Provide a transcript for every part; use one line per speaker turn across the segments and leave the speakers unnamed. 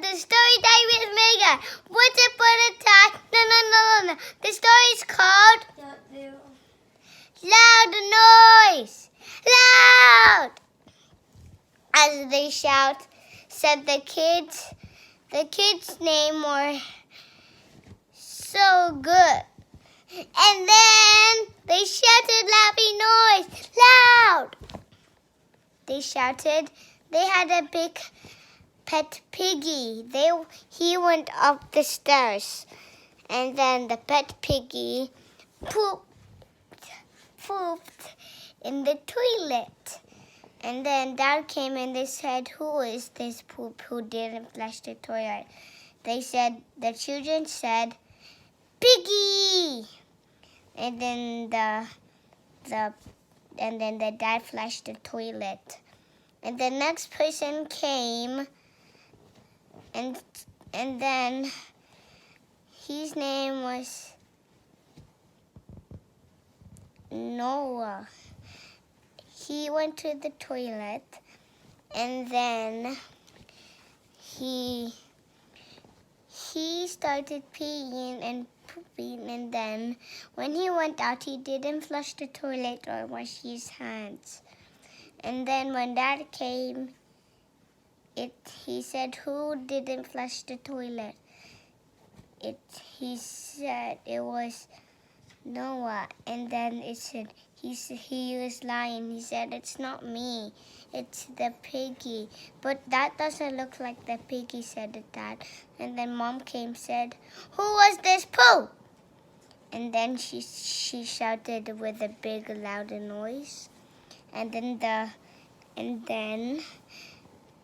the story time with Meghan. Once upon a time, no. The story is called Loud Noise. Loud! As they shout, said the kids. The kids' name were so good. And then they shouted laughing noise. Loud! They shouted. They had a big pet piggy. He went up the stairs. And then the pet piggy pooped in the toilet. And then Dad came and they said, who is this poop who didn't flush the toilet? The children said, Piggy! And then the dad flushed the toilet. And the next person came, and then his name was Noah. He went to the toilet, and then he started peeing and pooping, and then when he went out, he didn't flush the toilet or wash his hands. And then when Dad came, he said, who didn't flush the toilet? He said it was Noah. And then it said, he was lying. He said, it's not me. It's the piggy. But that doesn't look like the piggy, said the dad. And then Mom came, said, who was this poo? And then she shouted with a big, loud noise. And then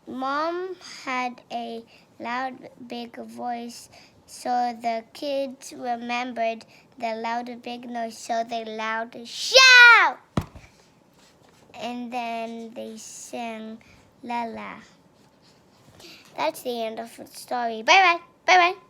Mom had a loud, big voice. So the kids remembered the loud, big noise. So they loud shout. And then they sang La La. That's the end of the story. Bye-bye. Bye-bye.